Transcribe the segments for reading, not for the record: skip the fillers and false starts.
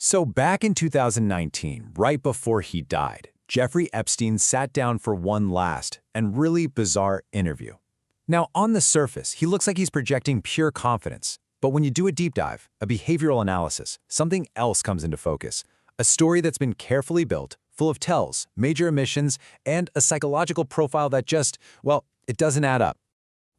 So back in 2019, right before he died, Jeffrey Epstein sat down for one last and really bizarre interview. Now, on the surface, he looks like he's projecting pure confidence. But when you do a deep dive, a behavioral analysis, something else comes into focus. A story that's been carefully built, full of tells, major omissions, and a psychological profile that just, well, it doesn't add up.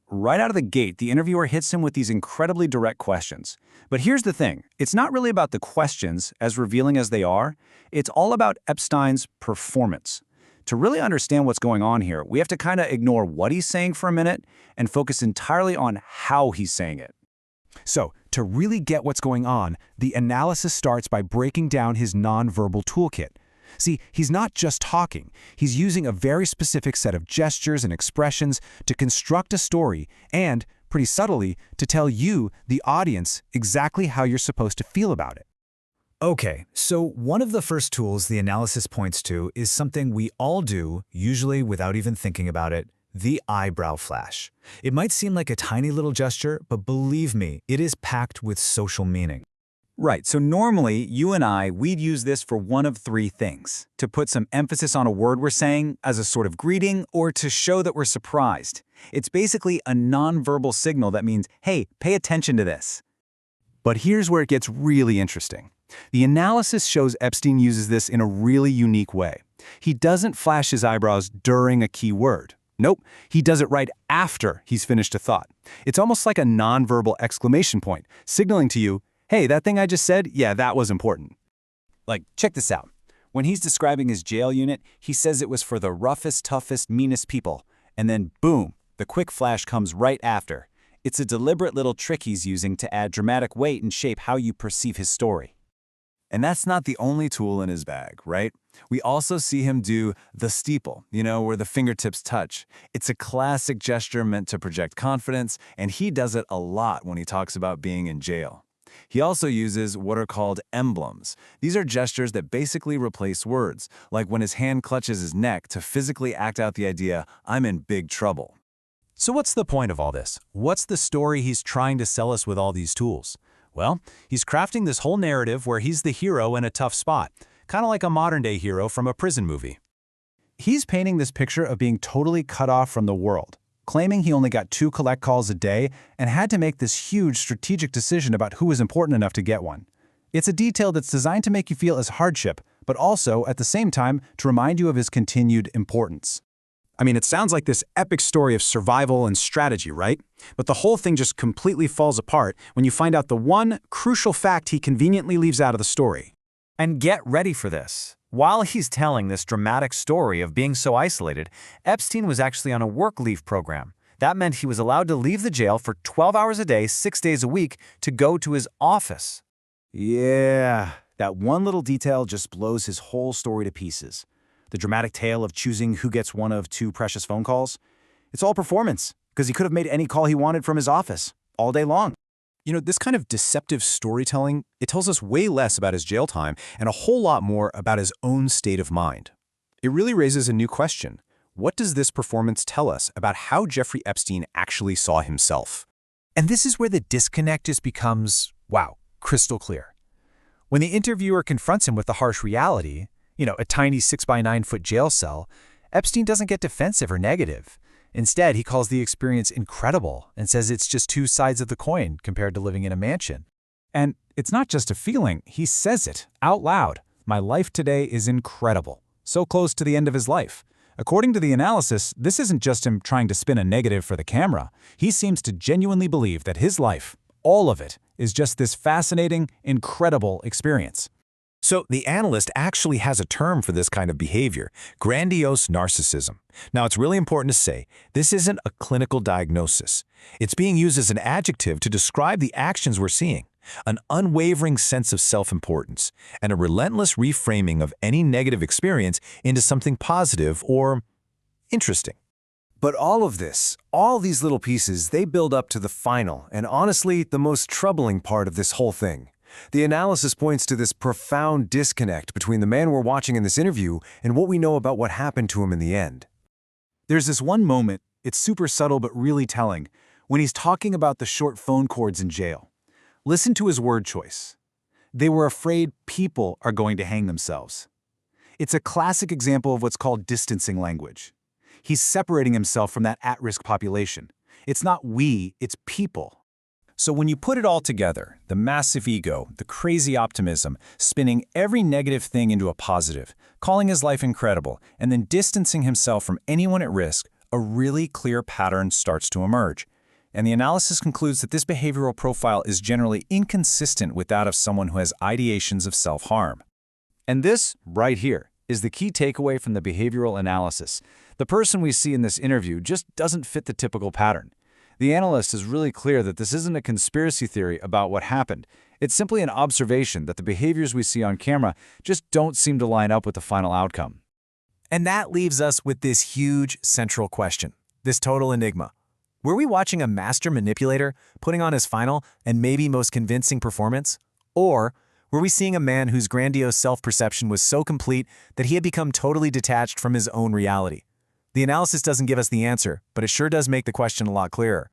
Right out of the gate, the interviewer hits him with these incredibly direct questions. But here's the thing, it's not really about the questions, as revealing as they are, it's all about Epstein's performance. To really understand what's going on here, we have to kind of ignore what he's saying for a minute and focus entirely on how he's saying it. So, to really get what's going on, the analysis starts by breaking down his nonverbal toolkit. See, he's not just talking, he's using a very specific set of gestures and expressions to construct a story and, pretty subtly, to tell you, the audience, exactly how you're supposed to feel about it. Okay, so one of the first tools the analysis points to is something we all do, usually without even thinking about it, the eyebrow flash. It might seem like a tiny little gesture, but believe me, it is packed with social meaning. Right, so normally, you and we'd use this for one of three things. To put some emphasis on a word we're saying as a sort of greeting, or to show that we're surprised. It's basically a nonverbal signal that means, hey, pay attention to this. But here's where it gets really interesting. The analysis shows Epstein uses this in a really unique way. He doesn't flash his eyebrows during a key word. Nope, he does it right after he's finished a thought. It's almost like a nonverbal exclamation point, signaling to you, hey, that thing I just said, yeah, that was important. Like, check this out. When he's describing his jail unit, he says it was for the roughest, toughest, meanest people. And then, boom, the quick flash comes right after. It's a deliberate little trick he's using to add dramatic weight and shape how you perceive his story. And that's not the only tool in his bag, right? We also see him do the steeple, where the fingertips touch. It's a classic gesture meant to project confidence, and he does it a lot when he talks about being in jail. He also uses what are called emblems. These are gestures that basically replace words, like when his hand clutches his neck to physically act out the idea, I'm in big trouble. So what's the point of all this? What's the story he's trying to sell us with all these tools? Well, he's crafting this whole narrative where he's the hero in a tough spot, kind of like a modern-day hero from a prison movie. He's painting this picture of being totally cut off from the world, claiming he only got 2 collect calls a day and had to make this huge strategic decision about who was important enough to get one. It's a detail that's designed to make you feel as hardship, but also, at the same time, to remind you of his continued importance. I mean, it sounds like this epic story of survival and strategy, right? But the whole thing just completely falls apart when you find out the one crucial fact he conveniently leaves out of the story. And get ready for this. While he's telling this dramatic story of being so isolated, Epstein was actually on a work leave program. That meant he was allowed to leave the jail for 12 hours a day, 6 days a week, to go to his office. Yeah, that one little detail just blows his whole story to pieces. The dramatic tale of choosing who gets one of 2 precious phone calls. It's all performance, because he could have made any call he wanted from his office, all day long. This kind of deceptive storytelling, it tells us way less about his jail time and a whole lot more about his own state of mind. It really raises a new question. What does this performance tell us about how Jeffrey Epstein actually saw himself? And this is where the disconnect just becomes, wow, crystal clear. When the interviewer confronts him with the harsh reality, a tiny 6-by-9-foot jail cell, Epstein doesn't get defensive or negative. Instead, he calls the experience incredible and says it's just 2 sides of the coin compared to living in a mansion. And it's not just a feeling, he says it out loud. My life today is incredible. So close to the end of his life. According to the analysis, this isn't just him trying to spin a negative for the camera. He seems to genuinely believe that his life, all of it, is just this fascinating, incredible experience. So the analyst actually has a term for this kind of behavior, grandiose narcissism. Now, it's really important to say, this isn't a clinical diagnosis. It's being used as an adjective to describe the actions we're seeing, an unwavering sense of self-importance, and a relentless reframing of any negative experience into something positive or interesting. But all of this, all these little pieces, they build up to the final and honestly the most troubling part of this whole thing. The analysis points to this profound disconnect between the man we're watching in this interview and what we know about what happened to him in the end. There's this one moment, it's super subtle but really telling, when he's talking about the short phone cords in jail. Listen to his word choice. They were afraid people are going to hang themselves. It's a classic example of what's called distancing language. He's separating himself from that at-risk population. It's not we, it's people. So when you put it all together, the massive ego, the crazy optimism, spinning every negative thing into a positive, calling his life incredible, and then distancing himself from anyone at risk, a really clear pattern starts to emerge. And the analysis concludes that this behavioral profile is generally inconsistent with that of someone who has ideations of self-harm. And this, right here, is the key takeaway from the behavioral analysis. The person we see in this interview just doesn't fit the typical pattern. The analyst is really clear that this isn't a conspiracy theory about what happened. It's simply an observation that the behaviors we see on camera just don't seem to line up with the final outcome. And that leaves us with this huge central question, this total enigma. Were we watching a master manipulator putting on his final and maybe most convincing performance? Or were we seeing a man whose grandiose self-perception was so complete that he had become totally detached from his own reality? The analysis doesn't give us the answer, but it sure does make the question a lot clearer.